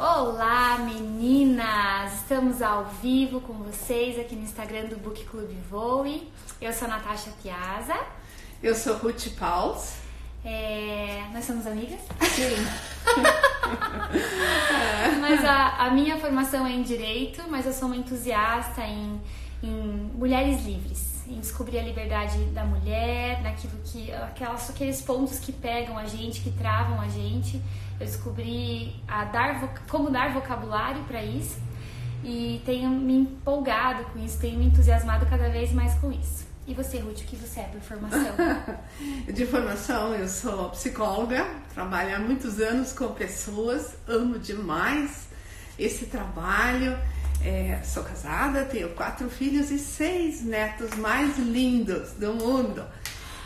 Olá, meninas! Estamos ao vivo com vocês aqui no Instagram do Book Club Voe. Eu sou a Natasha Piazza. Eu sou Ruth Pauls. Nós somos amigas? Sim. Mas a minha formação é em Direito, mas eu sou uma entusiasta em mulheres livres, em descobrir a liberdade da mulher, naquilo que aqueles pontos que pegam a gente, que travam a gente. Eu descobri como dar vocabulário para isso e tenho me empolgado com isso, tenho me entusiasmado cada vez mais com isso. E você, Ruth, o que você é por formação? De formação, eu sou psicóloga, trabalho há muitos anos com pessoas, amo demais esse trabalho. Sou casada, tenho 4 filhos e 6 netos mais lindos do mundo.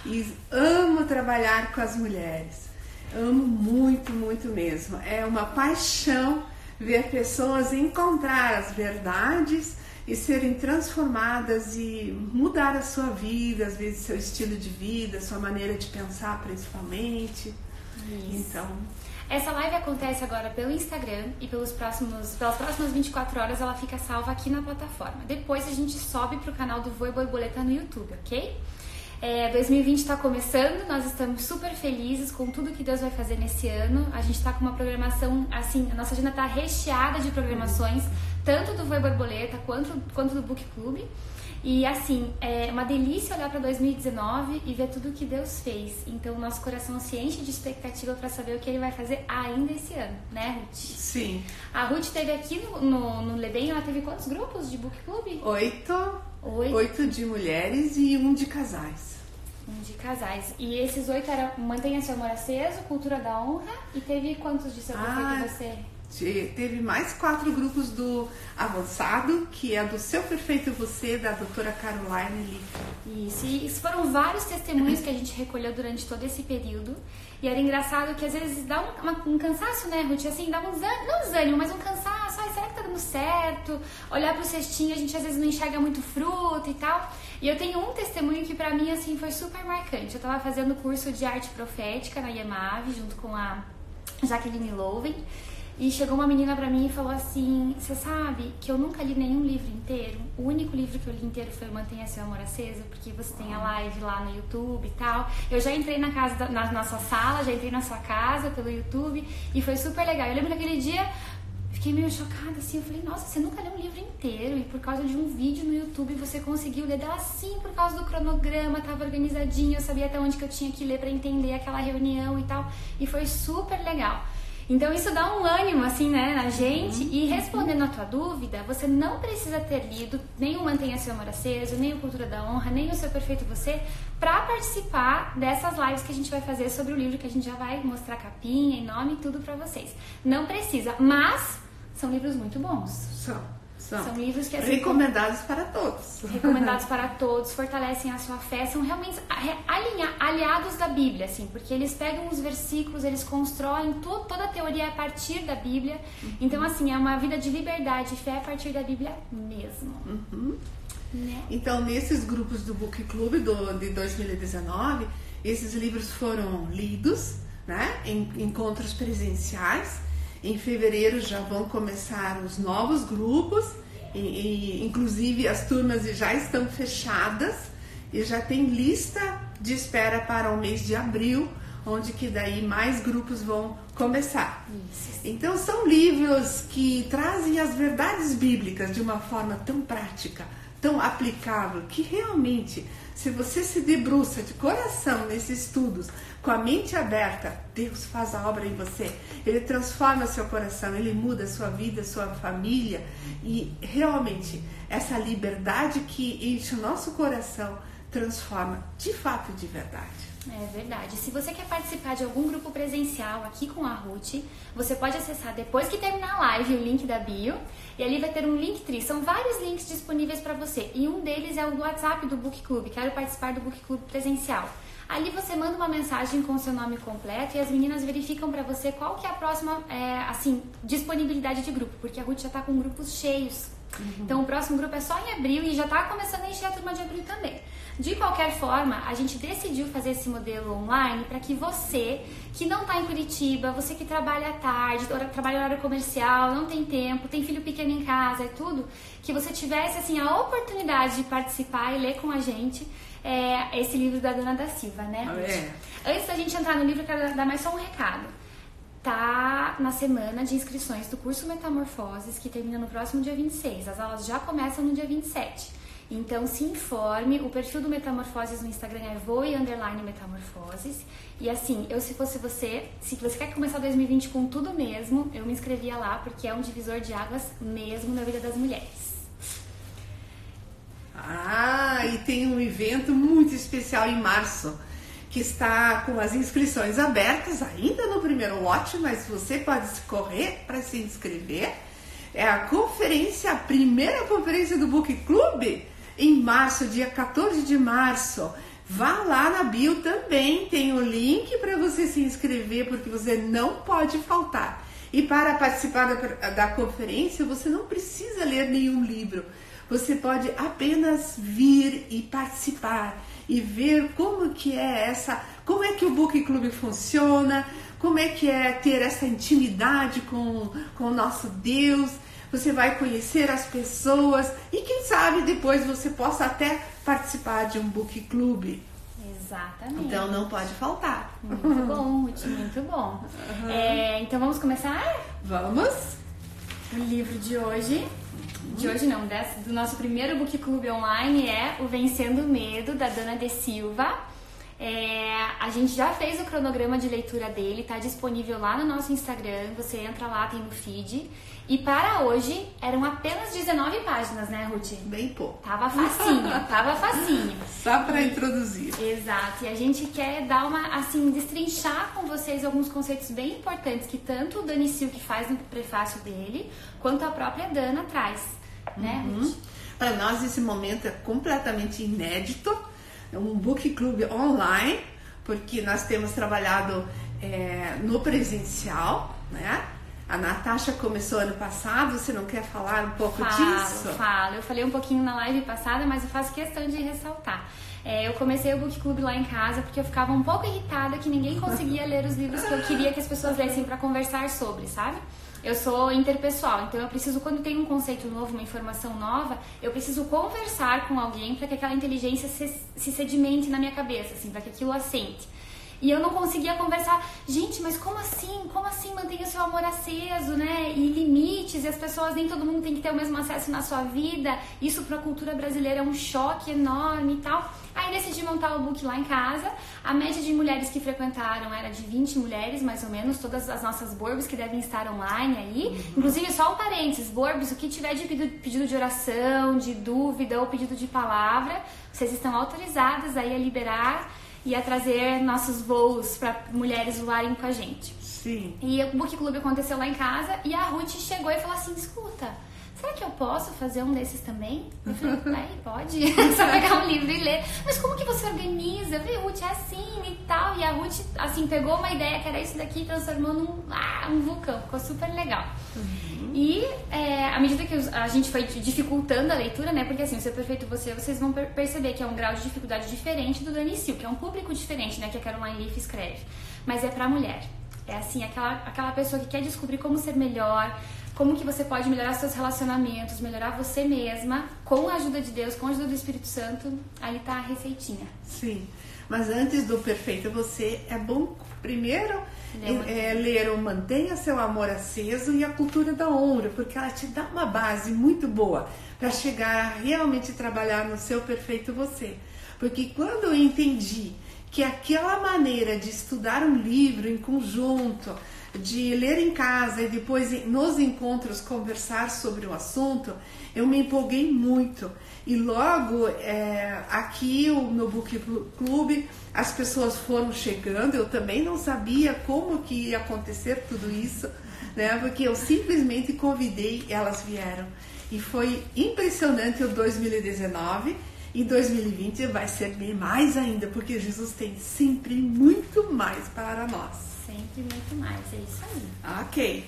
E amo trabalhar com as mulheres. Amo muito, muito mesmo. É uma paixão ver pessoas encontrar as verdades e serem transformadas e mudar a sua vida, às vezes seu estilo de vida, sua maneira de pensar principalmente. Isso. Então, essa live acontece agora pelo Instagram e pelas próximas 24 horas ela fica salva aqui na plataforma. Depois a gente sobe para o canal do Voe Borboleta no YouTube, ok? 2020 está começando, nós estamos super felizes com tudo que Deus vai fazer nesse ano. A gente está com uma programação, assim, a nossa agenda está recheada de programações, tanto do Voe Borboleta quanto do Book Club. E assim, é uma delícia olhar para 2019 e ver tudo que Deus fez. Então, nosso coração se enche de expectativa para saber o que Ele vai fazer ainda esse ano, né, Ruth? sim. A Ruth teve aqui no Lebem, ela teve quantos grupos de Book Club? 8 de mulheres e 1 de casais. 1 de casais. E esses 8 eram Mantenha Seu Amor Aceso, Cultura da Honra. E teve quantos de Seu Perfeito Você? Teve mais 4 grupos do Avançado, que é do Seu Perfeito Você, da doutora Caroline Lee. Isso, e foram vários testemunhos que a gente recolheu durante todo esse período. E era engraçado que às vezes dá um cansaço, né, Ruth? Assim, dá não desânimo, mas um cansaço. Ai, será que tá dando certo? Olhar pro cestinho, a gente às vezes não enxerga muito fruta e tal. E eu tenho um testemunho que pra mim, assim, foi super marcante. Eu tava fazendo curso de arte profética na IEMAV, junto com a Jaqueline Louven. E chegou uma menina pra mim e falou assim: você sabe que eu nunca li nenhum livro inteiro? O único livro que eu li inteiro foi Mantenha Seu Amor Aceso, porque você tem a live lá no YouTube e tal. Eu já entrei na nossa sala, já entrei na sua casa pelo YouTube e foi super legal. Eu lembro que aquele dia fiquei meio chocada assim, eu falei: nossa, você nunca leu um livro inteiro e por causa de um vídeo no YouTube você conseguiu ler dela sim, por causa do cronograma, tava organizadinho, eu sabia até onde que eu tinha que ler pra entender aquela reunião e tal. E foi super legal. Então isso dá um ânimo, assim, né, na gente. E respondendo a tua dúvida, você não precisa ter lido nem o Mantenha Seu Amor Aceso, nem o Cultura da Honra, nem o Seu Perfeito Você, pra participar dessas lives que a gente vai fazer sobre o livro, que a gente já vai mostrar capinha e nome e tudo pra vocês. Não precisa, mas são livros muito bons. São livros que, assim, recomendados para todos. Recomendados para todos, fortalecem a sua fé, são realmente aliados da Bíblia, assim, porque eles pegam os versículos, eles constroem toda a teoria a partir da Bíblia. Então, assim, é uma vida de liberdade e fé a partir da Bíblia mesmo. Né? Então, nesses grupos do Book Club de 2019, esses livros foram lidos, né, em encontros presenciais. Em fevereiro já vão começar os novos grupos, inclusive as turmas já estão fechadas e já tem lista de espera para o mês de abril, onde que daí mais grupos vão começar. Isso. Então são livros que trazem as verdades bíblicas de uma forma tão prática, tão aplicável, que realmente, se você se debruça de coração nesses estudos, com a mente aberta, Deus faz a obra em você. Ele transforma seu coração, Ele muda a sua vida, a sua família. E realmente, essa liberdade que enche o nosso coração, transforma de fato de verdade. É verdade. Se você quer participar de algum grupo presencial aqui com a Ruth, você pode acessar depois que terminar a live o link da bio. E ali vai ter um Linktree. São vários links disponíveis para você. E um deles é o do WhatsApp do Book Club. Quero participar do Book Club presencial. Ali você manda uma mensagem com o seu nome completo e as meninas verificam para você qual que é a próxima disponibilidade de grupo, porque a Ruth já está com grupos cheios. Então o próximo grupo é só em abril e já tá começando a encher a turma de abril também. De qualquer forma, a gente decidiu fazer esse modelo online para que você que não tá em Curitiba, você que trabalha à tarde, trabalha em horário comercial, não tem tempo, tem filho pequeno em casa e tudo, que você tivesse assim a oportunidade de participar e ler com a gente esse livro da Dana da Silva, né? Antes da gente entrar no livro, eu quero dar mais só um recado. Tá na semana de inscrições do curso Metamorfoses, que termina no próximo dia 26. As aulas já começam no dia 27. Então se informe, o perfil do Metamorfoses no Instagram é voe_metamorfoses. E assim, se fosse você, se você quer começar 2020 com tudo mesmo, eu me inscrevia lá, porque é um divisor de águas mesmo na vida das mulheres. E tem um evento muito especial em março, que está com as inscrições abertas ainda no primeiro lote, mas você pode correr para se inscrever. É a primeira conferência do Book Club em março, dia 14 de março. Vá lá na bio também, tem o link para você se inscrever, porque você não pode faltar. E para participar da conferência, você não precisa ler nenhum livro. Você pode apenas vir e participar e ver como que o Book Club funciona, como é que é ter essa intimidade com o nosso Deus. Você vai conhecer as pessoas e quem sabe depois você possa até participar de um Book Club. Exatamente. Então não pode faltar. Muito bom, Ruth, muito bom. Então vamos começar? Vamos. O livro de hoje não, do nosso primeiro Book Club online é O Vencendo o Medo, da Dana de Silva. A gente já fez o cronograma de leitura dele, tá disponível lá no nosso Instagram, você entra lá, tem no feed. E para hoje eram apenas 19 páginas, né, Ruth? Bem pouco. Tava facinho. Só para introduzir. Exato, e a gente quer dar destrinchar com vocês alguns conceitos bem importantes que tanto o Dani Silk faz no prefácio dele, quanto a própria Dana traz, né, Ruth? Para nós esse momento é completamente inédito, é um Book Club online, porque nós temos trabalhado no presencial, né? A Natasha começou ano passado, você não quer falar um pouco disso? Falo. Eu falei um pouquinho na live passada, mas eu faço questão de ressaltar. Eu comecei o Book Club lá em casa porque eu ficava um pouco irritada que ninguém conseguia ler os livros que eu queria que as pessoas lessem para conversar sobre, sabe? Eu sou interpessoal, então eu preciso, quando tem um conceito novo, uma informação nova, eu preciso conversar com alguém para que aquela inteligência se sedimente na minha cabeça, assim, para que aquilo assente. E eu não conseguia conversar, gente, mas como assim? Como assim mantenha o seu amor aceso, né? E limites, e as pessoas, nem todo mundo tem que ter o mesmo acesso na sua vida. Isso para a cultura brasileira é um choque enorme e tal. Aí decidi montar o book lá em casa. A média de mulheres que frequentaram era de 20 mulheres, mais ou menos, todas as nossas Borbs que devem estar online aí. Inclusive, só um parênteses, Borbs, o que tiver de pedido de oração, de dúvida ou pedido de palavra, vocês estão autorizadas aí a liberar e a trazer nossos voos para mulheres voarem com a gente. Sim. E o Book Club aconteceu lá em casa e a Ruth chegou e falou assim, escuta, será que eu posso fazer um desses também? Eu falei, pode, só pegar um livro e ler. Mas como que você organiza? Eu falei, Ruth, é assim e tal. E a Ruth, assim, pegou uma ideia que era isso daqui e transformou num vulcão. Ficou super legal. E à medida que a gente foi dificultando a leitura, né? Porque assim, o Ser Perfeito vocês vão perceber que é um grau de dificuldade diferente do Dani Silk, que é um público diferente, né? Que a Caroline Leaf escreve. Mas é pra mulher. É assim, aquela pessoa que quer descobrir como ser melhor, como que você pode melhorar seus relacionamentos, melhorar você mesma, com a ajuda de Deus, com a ajuda do Espírito Santo. Ali tá a receitinha. Sim, mas antes do Perfeito Você, é bom primeiro ler o Mantenha Seu Amor Aceso e a Cultura da Honra, porque ela te dá uma base muito boa para chegar a realmente trabalhar no seu Perfeito Você. Porque quando eu entendi que aquela maneira de estudar um livro em conjunto, de ler em casa e depois nos encontros conversar sobre o assunto, eu me empolguei muito. E logo aqui no Book Club as pessoas foram chegando, eu também não sabia como que ia acontecer tudo isso, né? Porque eu simplesmente convidei, elas vieram. E foi impressionante o 2019. E 2020 vai ser mais ainda, porque Jesus tem sempre muito mais para nós. Sempre muito mais, é isso aí. Ok.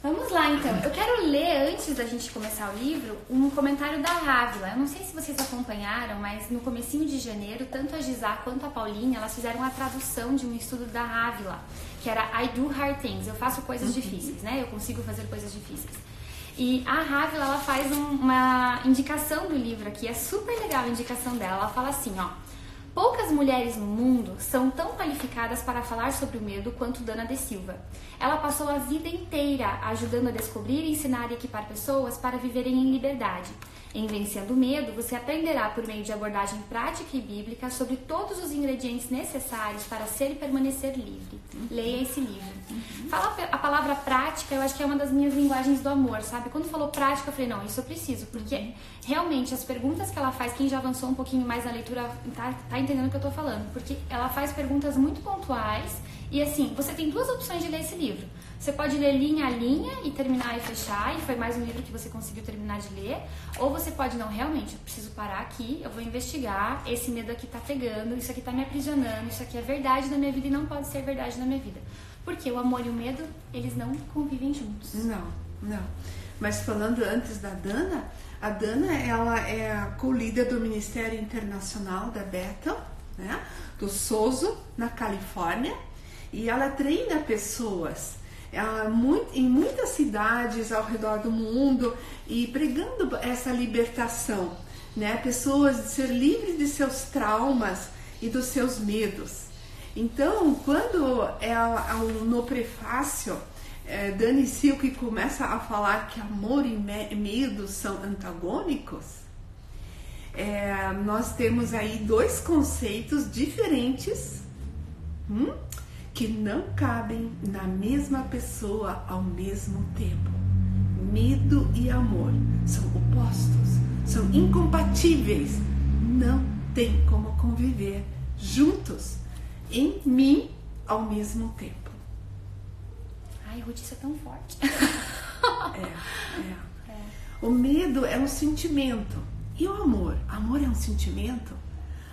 Vamos lá, então. Eu quero ler, antes da gente começar o livro, um comentário da Ávila. Eu não sei se vocês acompanharam, mas no comecinho de janeiro, tanto a Gisá quanto a Paulinha, elas fizeram a tradução de um estudo da Ávila, que era I do hard things. Eu faço coisas difíceis, né? Eu consigo fazer coisas difíceis. E a Ávila, ela faz uma indicação do livro aqui, é super legal a indicação dela. Ela fala assim, ó. Poucas mulheres no mundo são tão qualificadas para falar sobre o medo quanto Dana de Silva. Ela passou a vida inteira ajudando a descobrir, ensinar e equipar pessoas para viverem em liberdade. Em Vencendo o Medo, você aprenderá por meio de abordagem prática e bíblica sobre todos os ingredientes necessários para ser e permanecer livre. Leia esse livro. Fala a palavra prática, eu acho que é uma das minhas linguagens do amor, sabe? Quando falou prática, eu falei, não, isso eu preciso, porque realmente as perguntas que ela faz, quem já avançou um pouquinho mais na leitura tá entendendo o que eu tô falando, porque ela faz perguntas muito pontuais e assim, você tem duas opções de ler esse livro. Você pode ler linha a linha e terminar e fechar, e foi mais um livro que você conseguiu terminar de ler. Ou você pode, não, realmente, eu preciso parar aqui, eu vou investigar, esse medo aqui tá pegando, isso aqui tá me aprisionando, isso aqui é verdade na minha vida e não pode ser verdade na minha vida. Porque o amor e o medo, eles não convivem juntos. Não. Mas falando antes da Dana, a Dana, ela é a co-líder do Ministério Internacional da Bethel, né, do Sozo, na Califórnia, e ela treina pessoas em muitas cidades ao redor do mundo e pregando essa libertação, né? Pessoas de ser livres de seus traumas e dos seus medos. Então, quando ela, no prefácio, Dani Silk começa a falar que amor e medo são antagônicos, nós temos aí dois conceitos diferentes, que não cabem na mesma pessoa ao mesmo tempo. Medo e amor são opostos, são incompatíveis, não tem como conviver juntos em mim ao mesmo tempo. Ai, Ruth, isso é tão forte. O medo é um sentimento. E o amor? Amor é um sentimento?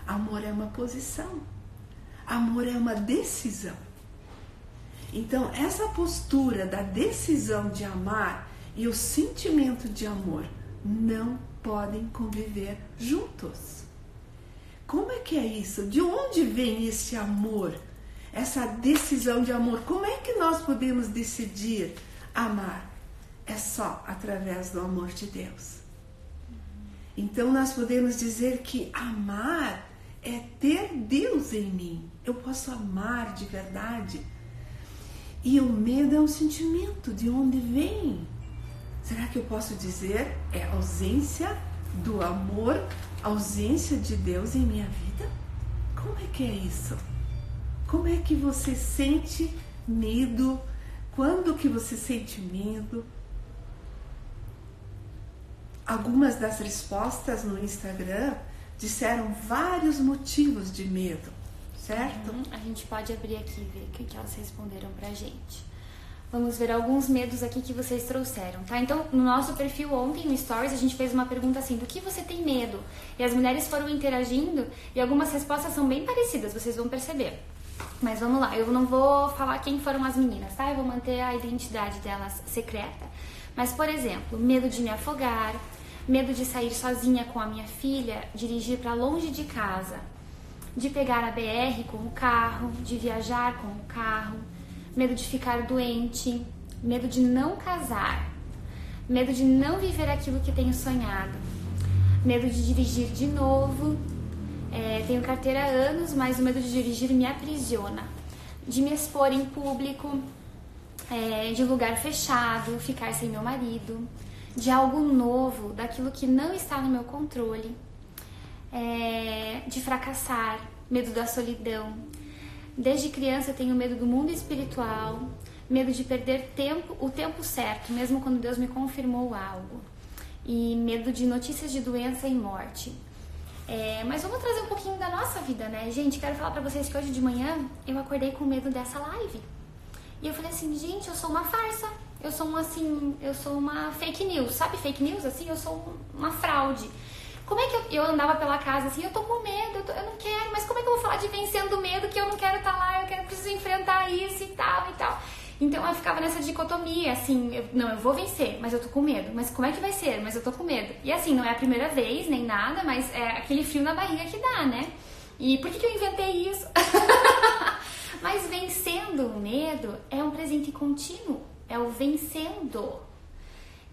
Amor é uma posição. Amor é uma decisão. Então, essa postura da decisão de amar e o sentimento de amor não podem conviver juntos. Como é que é isso? De onde vem esse amor? Essa decisão de amor? Como é que nós podemos decidir amar? É só através do amor de Deus. Então, nós podemos dizer que amar é ter Deus em mim. Eu posso amar de verdade. E o medo é um sentimento. De onde vem? Será que eu posso dizer é ausência do amor, ausência de Deus em minha vida? Como é que é isso? Como é que você sente medo? Quando que você sente medo? Algumas das respostas no Instagram disseram vários motivos de medo, certo? A gente pode abrir aqui e ver o que elas responderam pra gente. Vamos ver alguns medos aqui que vocês trouxeram, tá? Então, no nosso perfil ontem, no Stories, a gente fez uma pergunta assim, do que você tem medo? E as mulheres foram interagindo e algumas respostas são bem parecidas, vocês vão perceber. Mas vamos lá, eu não vou falar quem foram as meninas, tá? Eu vou manter a identidade delas secreta. Mas, por exemplo, medo de me afogar, medo de sair sozinha com a minha filha, dirigir para longe de casa, de pegar a BR com o carro, de viajar com o carro, medo de ficar doente, medo de não casar, medo de não viver aquilo que tenho sonhado, medo de dirigir de novo, tenho carteira há anos, mas o medo de dirigir me aprisiona, de me expor em público, de lugar fechado, ficar sem meu marido, de algo novo, daquilo que não está no meu controle, de fracassar, medo da solidão. Desde criança eu tenho medo do mundo espiritual, medo de perder o tempo certo, mesmo quando Deus me confirmou algo, e medo de notícias de doença e morte. Mas vamos trazer um pouquinho da nossa vida, né? Gente, quero falar pra vocês que hoje de manhã eu acordei com medo dessa live. E eu falei assim, gente, eu sou uma farsa, eu sou uma fake news, sabe fake news? Assim, eu sou uma fraude. Como é que eu andava pela casa assim, eu tô com medo, eu não quero, mas como é que eu vou falar de vencendo o medo que eu não quero estar lá, preciso enfrentar isso e tal e tal. Então eu ficava nessa dicotomia, assim, eu vou vencer, mas eu tô com medo. Mas como é que vai ser? Mas eu tô com medo. E assim, não é a primeira vez, nem nada, mas é aquele frio na barriga que dá, né? E por que eu inventei isso? Mas vencendo o medo é um presente contínuo, é o vencendo.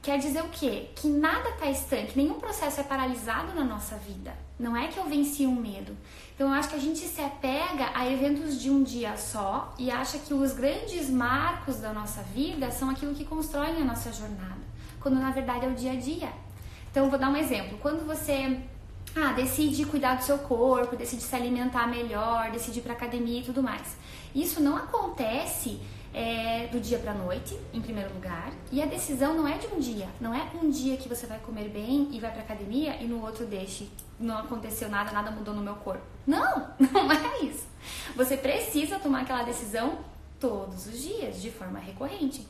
Quer dizer o quê? Que nada está estanque, nenhum processo é paralisado na nossa vida. Não é que eu venci um medo. Então eu acho que a gente se apega a eventos de um dia só e acha que os grandes marcos da nossa vida são aquilo que constroem a nossa jornada, quando na verdade é o dia a dia. Então eu vou dar um exemplo. Quando você decide cuidar do seu corpo, decide se alimentar melhor, decide ir pra academia e tudo mais. Isso não acontece do dia pra noite, em primeiro lugar, e a decisão não é de um dia, não é um dia que você vai comer bem e vai pra academia e no outro não aconteceu nada, nada mudou no meu corpo. Não, não é isso. Você precisa tomar aquela decisão todos os dias, de forma recorrente.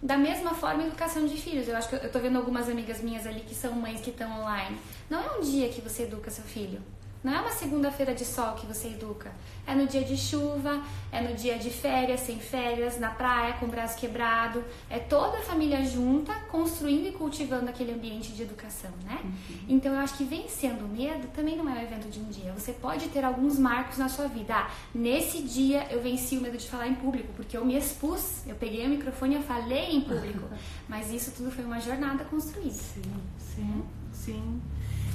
Da mesma forma, educação de filhos. Eu acho que eu tô vendo algumas amigas minhas ali que são mães que estão online. Não é um dia que você educa seu filho. Não é uma segunda-feira de sol que você educa. É no dia de chuva, é no dia de férias, sem férias, na praia, com o braço quebrado. É toda a família junta, construindo e cultivando aquele ambiente de educação, né? Então eu acho que vencendo o medo também não é um evento de um dia. Você pode ter alguns marcos na sua vida. Nesse dia eu venci o medo de falar em público, porque eu me expus. Eu peguei o microfone e eu falei em público. Mas isso tudo foi uma jornada construída. Sim.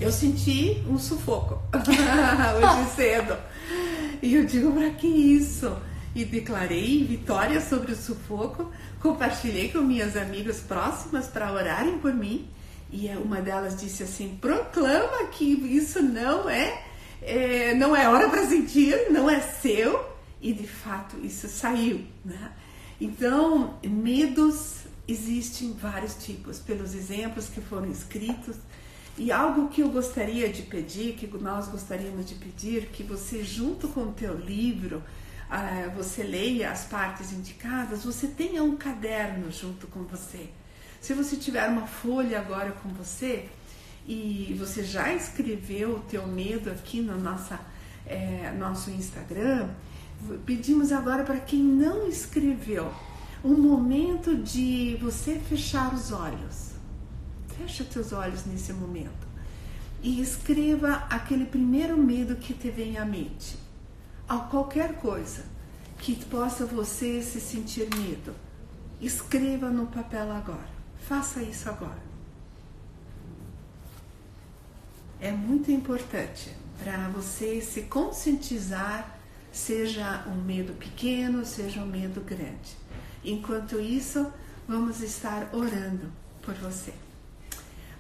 Eu senti um sufoco hoje cedo. E eu digo, pra que isso? E declarei vitória sobre o sufoco, compartilhei com minhas amigas próximas para orarem por mim. E uma delas disse assim, proclama que isso não é hora para sentir, não é seu. E de fato isso saiu, né? Então, medos existem vários tipos, pelos exemplos que foram escritos. E algo que eu gostaria de pedir, que nós gostaríamos de pedir, que você junto com o teu livro, você leia as partes indicadas, você tenha um caderno junto com você. Se você tiver uma folha agora com você, e você já escreveu o teu medo aqui no nosso Instagram, pedimos agora para quem não escreveu, um momento de você fechar os olhos. Fecha teus olhos nesse momento e escreva aquele primeiro medo que te vem à mente. A qualquer coisa que possa você se sentir medo, escreva no papel agora. Faça isso agora. É muito importante para você se conscientizar, seja um medo pequeno, seja um medo grande. Enquanto isso, vamos estar orando por você.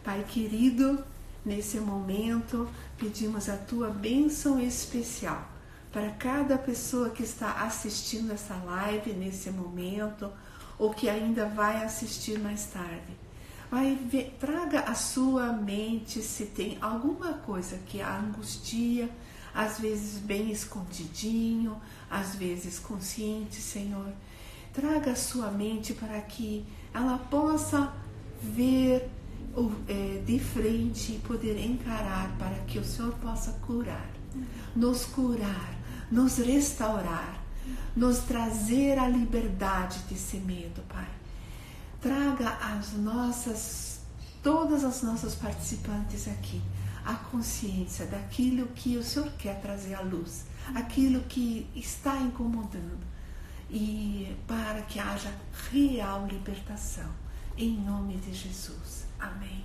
Pai querido, nesse momento pedimos a tua bênção especial para cada pessoa que está assistindo essa live nesse momento ou que ainda vai assistir mais tarde. Traga à sua mente se tem alguma coisa que a angustia, às vezes bem escondidinho, às vezes consciente, Senhor. Traga à sua mente para que ela possa ver de frente e poder encarar para que o Senhor possa curar, nos restaurar, nos trazer a liberdade desse medo, Pai. Traga todas as nossas participantes aqui, a consciência daquilo que o Senhor quer trazer à luz, aquilo que está incomodando, e para que haja real libertação, em nome de Jesus. Amém.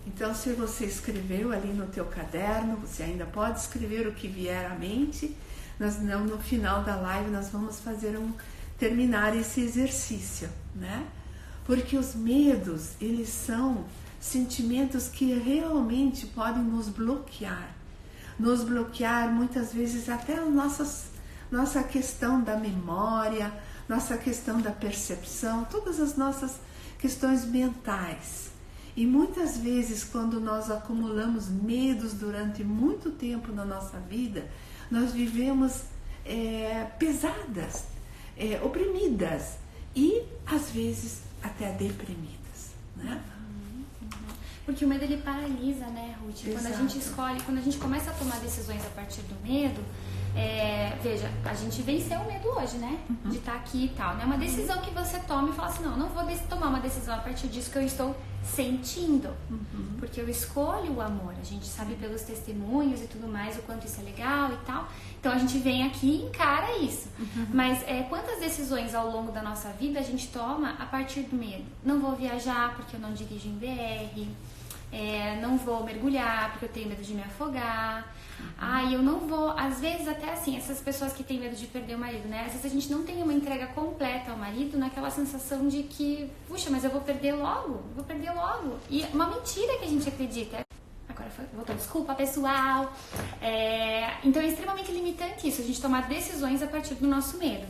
Então, se você escreveu ali no teu caderno, você ainda pode escrever o que vier à mente. No final da live nós vamos terminar esse exercício, né? Porque os medos, eles são sentimentos que realmente podem nos bloquear muitas vezes até a nossa questão da memória, nossa questão da percepção, todas as nossas questões mentais. E muitas vezes, quando nós acumulamos medos durante muito tempo na nossa vida, nós vivemos pesadas, oprimidas e às vezes até deprimidas, né? Porque o medo, ele paralisa, né, Ruth? Quando a gente escolhe, quando a gente começa a tomar decisões a partir do medo, Veja, a gente venceu o medo hoje, né? De estar aqui e tal, né? É uma decisão que você toma e fala assim, não vou tomar uma decisão a partir disso que eu estou sentindo. Porque eu escolho o amor. A gente sabe pelos testemunhos e tudo mais o quanto isso é legal e tal. Então a gente vem aqui e encara isso. Mas quantas decisões ao longo da nossa vida a gente toma a partir do medo? Não vou viajar porque eu não dirijo em BR. Não vou mergulhar porque eu tenho medo de me afogar. Eu não vou, às vezes até assim, essas pessoas que têm medo de perder o marido, né? Às vezes a gente não tem uma entrega completa ao marido naquela sensação de que, puxa, mas eu vou perder logo. E é uma mentira que a gente acredita. Agora voltou, desculpa pessoal. Então é extremamente limitante isso, a gente tomar decisões a partir do nosso medo.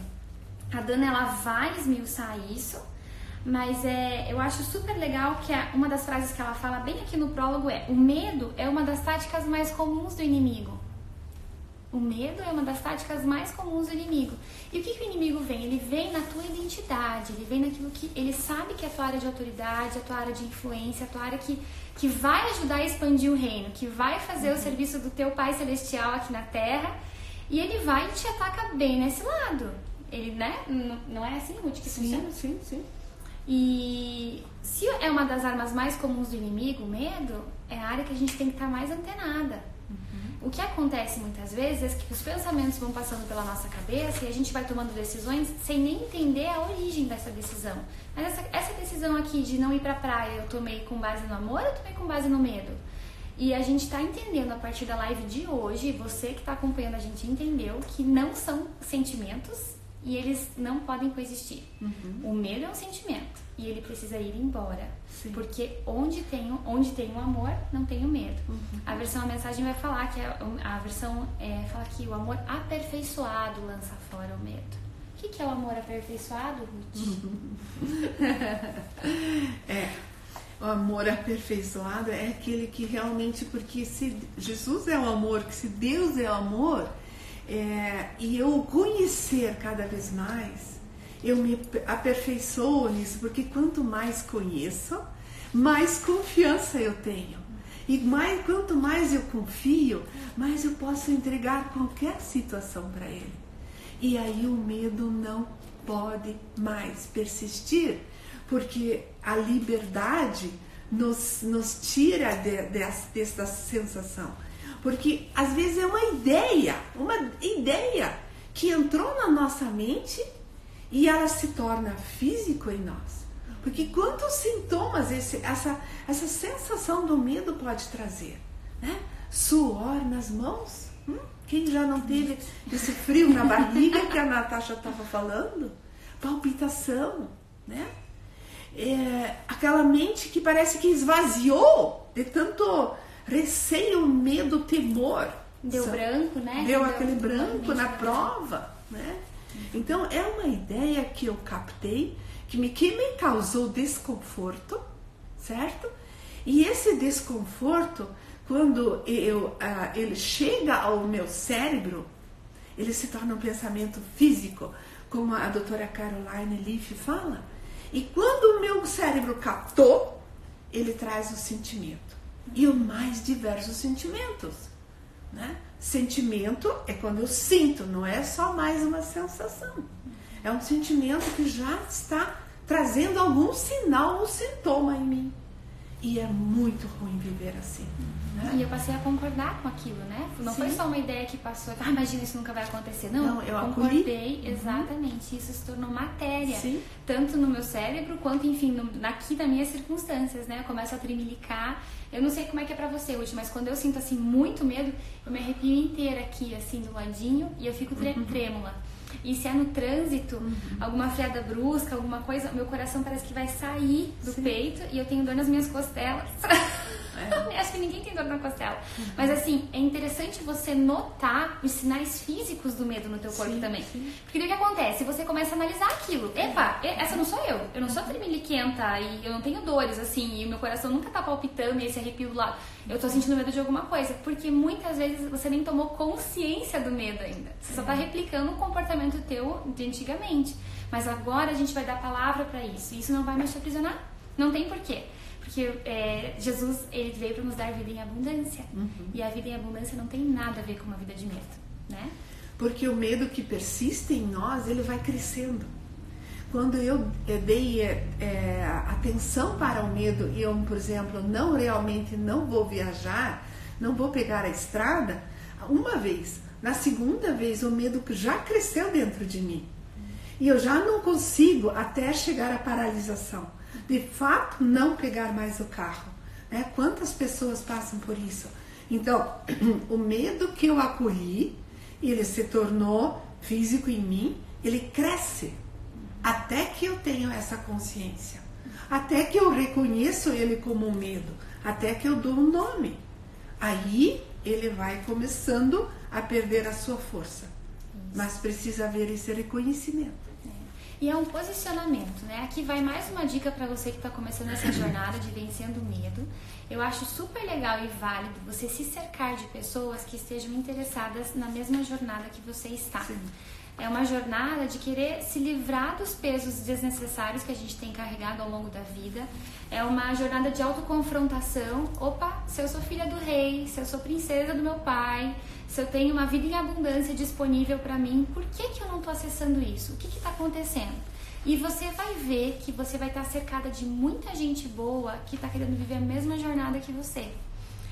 A Dana, ela vai esmiuçar isso. Mas eu acho super legal que uma das frases que ela fala bem aqui no prólogo o medo é uma das táticas mais comuns do inimigo. O medo é uma das táticas mais comuns do inimigo. E o que o inimigo vem? Ele vem na tua identidade, ele vem naquilo que ele sabe que é a tua área de autoridade, a tua área de influência, a tua área que vai ajudar a expandir o reino, que vai fazer o serviço do teu Pai Celestial aqui na Terra, e ele vai e te ataca bem nesse lado. Ele, né? Não é assim, Ruth, que funciona? Sim. E se é uma das armas mais comuns do inimigo, o medo, é a área que a gente tem que estar mais antenada. O que acontece muitas vezes é que os pensamentos vão passando pela nossa cabeça e a gente vai tomando decisões sem nem entender a origem dessa decisão. Mas essa decisão aqui de não ir pra praia, eu tomei com base no amor ou eu tomei com base no medo? E a gente está entendendo a partir da live de hoje, você que está acompanhando a gente entendeu que não são sentimentos, e eles não podem coexistir. O medo é um sentimento e ele precisa ir embora. Sim. Porque onde tem o amor, não tem o medo. A mensagem vai falar que a versão fala que o amor aperfeiçoado lança fora o medo. O que é o amor aperfeiçoado, Ruth? O amor aperfeiçoado é aquele que realmente, porque se Jesus é o amor, que se Deus é o amor, e eu conhecer cada vez mais, eu me aperfeiçoo nisso, porque quanto mais conheço, mais confiança eu tenho. E quanto mais eu confio, mais eu posso entregar qualquer situação para Ele. E aí o medo não pode mais persistir, porque a liberdade nos tira dessa sensação. Porque às vezes é uma ideia que entrou na nossa mente e ela se torna físico em nós. Porque quantos sintomas essa sensação do medo pode trazer? Né? Suor nas mãos? Quem já não teve esse frio na barriga que a Natasha estava falando? Palpitação, né? Aquela mente que parece que esvaziou de tanto receio, medo, temor. Deu branco, né? Deu aquele branco na prova, né? Então é uma ideia que eu captei, que me causou desconforto, certo? E esse desconforto, quando ele chega ao meu cérebro, ele se torna um pensamento físico, como a doutora Caroline Leaf fala. E quando o meu cérebro captou, ele traz o sentimento. E os mais diversos sentimentos, né? Sentimento é quando eu sinto, não é só mais uma sensação. É um sentimento que já está trazendo algum sinal ou sintoma em mim. E é muito ruim viver assim. Né? E eu passei a concordar com aquilo, né? Não Sim. foi só uma ideia que passou, imagina, isso nunca vai acontecer. Não, eu concordei, exatamente. Isso se tornou matéria. Sim. Tanto no meu cérebro, quanto, enfim, aqui das minhas circunstâncias, né? Eu começo a tremelicar. Eu não sei como é que é pra você, Ruth, mas quando eu sinto, assim, muito medo, eu me arrepio inteira aqui, assim, do ladinho, e eu fico trêmula. E se é no trânsito, alguma freada brusca, alguma coisa, meu coração parece que vai sair do peito e eu tenho dor nas minhas costelas. Acho que ninguém tem dor na costela. Mas assim, é interessante você notar os sinais físicos do medo no teu corpo também. Sim. Porque daí o que acontece? Você começa a analisar aquilo. Epa, essa não sou eu. Eu não sou tremeliquenta e eu não tenho dores, assim, e o meu coração nunca tá palpitando e esse arrepio do lado. Eu tô sentindo medo de alguma coisa. Porque muitas vezes você nem tomou consciência do medo ainda. Você só tá replicando um comportamento teu de antigamente. Mas agora a gente vai dar palavra pra isso. E isso não vai mais te aprisionar. Não tem porquê. Porque Jesus, ele veio para nos dar vida em abundância. E a vida em abundância não tem nada a ver com uma vida de medo, né? Porque o medo que persiste em nós, ele vai crescendo. Quando eu dei atenção para o medo e eu, por exemplo, não vou viajar, não vou pegar a estrada, uma vez, na segunda vez o medo já cresceu dentro de mim. E eu já não consigo até chegar à paralisação. De fato, não pegar mais o carro. Né? Quantas pessoas passam por isso? Então, o medo que eu acolhi, ele se tornou físico em mim, ele cresce. Até que eu tenho essa consciência. Até que eu reconheço ele como um medo. Até que eu dou um nome. Aí, ele vai começando a perder a sua força. Mas precisa haver esse reconhecimento. E é um posicionamento, né? Aqui vai mais uma dica para você que está começando essa jornada de vencendo o medo. Eu acho super legal e válido você se cercar de pessoas que estejam interessadas na mesma jornada que você está. Sim. É uma jornada de querer se livrar dos pesos desnecessários que a gente tem carregado ao longo da vida. É uma jornada de autoconfrontação. Opa, se eu sou filha do rei, se eu sou princesa do meu pai, se eu tenho uma vida em abundância disponível para mim, por que eu não estou acessando isso? O que está acontecendo? E você vai ver que você vai estar cercada de muita gente boa que está querendo viver a mesma jornada que você.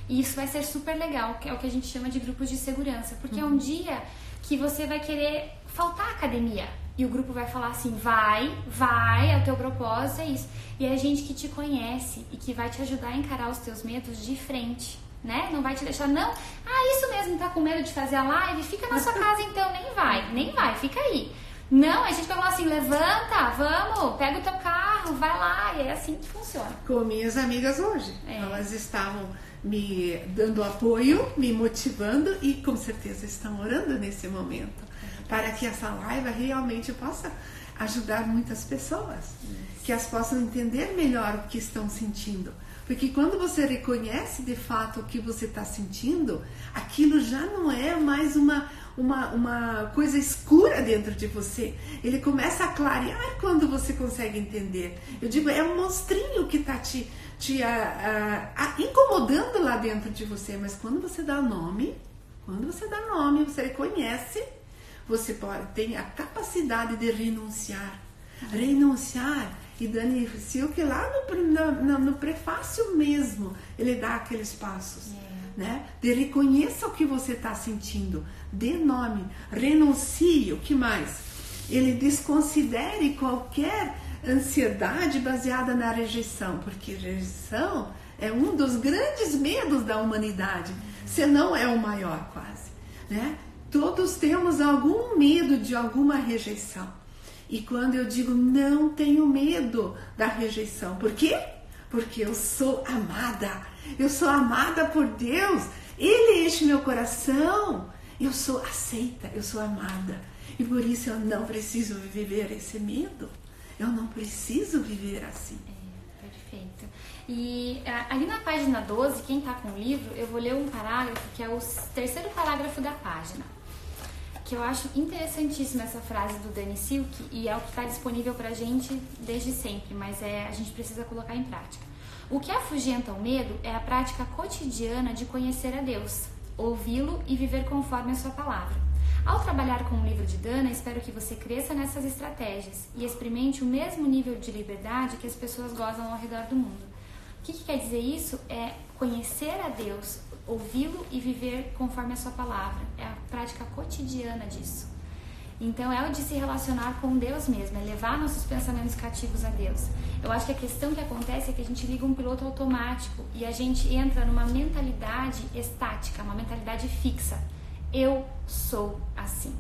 E isso vai ser super legal, que é o que a gente chama de grupos de segurança. Porque é um dia que você vai querer faltar à academia. E o grupo vai falar assim, vai, é o teu propósito, é isso. E é gente que te conhece e que vai te ajudar a encarar os teus medos de frente. Né? Não vai te deixar, não, isso mesmo, tá com medo de fazer a live? Fica na sua casa então, nem vai, fica aí. Não, a gente vai falar assim, levanta, vamos, pega o teu carro, vai lá, e é assim que funciona. Com minhas amigas hoje, elas estavam me dando apoio, me motivando e com certeza estão orando nesse momento, para que essa live realmente possa ajudar muitas pessoas, que elas possam entender melhor o que estão sentindo. Porque quando você reconhece de fato o que você está sentindo, aquilo já não é mais uma coisa escura dentro de você. Ele começa a clarear quando você consegue entender. Eu digo, é um monstrinho que está te incomodando lá dentro de você. Mas quando você dá nome, você reconhece, você tem a capacidade de renunciar. E Dani Silk lá no prefácio mesmo, ele dá aqueles passos, né? De reconheça o que você está sentindo, dê nome, renuncie, o que mais? Ele desconsidere qualquer ansiedade baseada na rejeição, porque rejeição é um dos grandes medos da humanidade, se não é o maior quase, né? Todos temos algum medo de alguma rejeição. E quando eu digo não tenho medo da rejeição, por quê? Porque eu sou amada por Deus, Ele enche meu coração, eu sou aceita, eu sou amada, e por isso eu não preciso viver esse medo, eu não preciso viver assim. Perfeito. E ali na página 12, quem está com o livro, eu vou ler um parágrafo que é o terceiro parágrafo da página, que eu acho interessantíssima essa frase do Dani Silk, e é o que está disponível pra gente desde sempre, mas a gente precisa colocar em prática. O que afugenta o medo é a prática cotidiana de conhecer a Deus, ouvi-lo e viver conforme a sua palavra. Ao trabalhar com o livro de Dana, espero que você cresça nessas estratégias e experimente o mesmo nível de liberdade que as pessoas gozam ao redor do mundo. O que quer dizer isso? É conhecer a Deus, ouvi-lo e viver conforme a sua palavra. É a prática cotidiana disso. Então é o de se relacionar com Deus mesmo, é levar nossos pensamentos cativos a Deus. Eu acho que a questão que acontece é que a gente liga um piloto automático e a gente entra numa mentalidade estática, uma mentalidade fixa. Eu sou assim.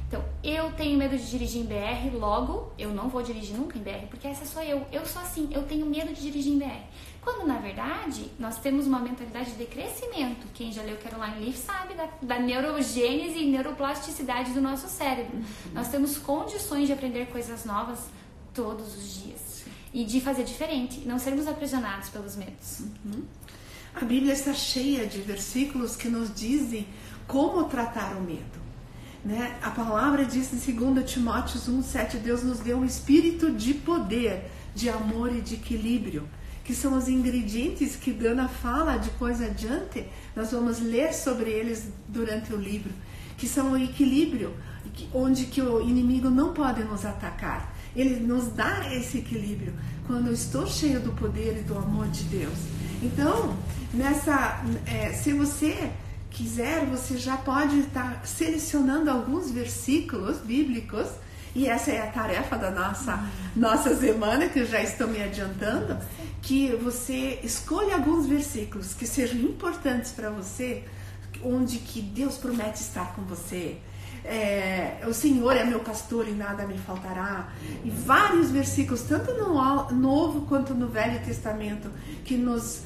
Então, eu tenho medo de dirigir em BR, logo eu não vou dirigir nunca em BR, porque essa sou eu. Eu sou assim, eu tenho medo de dirigir em BR. Quando, na verdade, nós temos uma mentalidade de crescimento. Quem já leu Caroline Leaf sabe da neurogênese e neuroplasticidade do nosso cérebro. Nós temos condições de aprender coisas novas todos os dias. E de fazer diferente, não sermos aprisionados pelos medos. A Bíblia está cheia de versículos que nos dizem como tratar o medo. Né? A palavra diz em 2 Timóteo 1,7, Deus nos deu um espírito de poder, de amor e de equilíbrio, que são os ingredientes que Dana fala depois adiante. Nós vamos ler sobre eles durante o livro. que são o equilíbrio, onde que o inimigo não pode nos atacar. Ele nos dá esse equilíbrio quando eu estou cheio do poder e do amor de Deus. Então, se você quiser, você já pode estar selecionando alguns versículos bíblicos, e essa é a tarefa da nossa semana, que eu já estou me adiantando, que você escolha alguns versículos que sejam importantes para você, onde que Deus promete estar com você. O Senhor é meu pastor e nada me faltará. E vários versículos, tanto no Novo quanto no Velho Testamento, que nos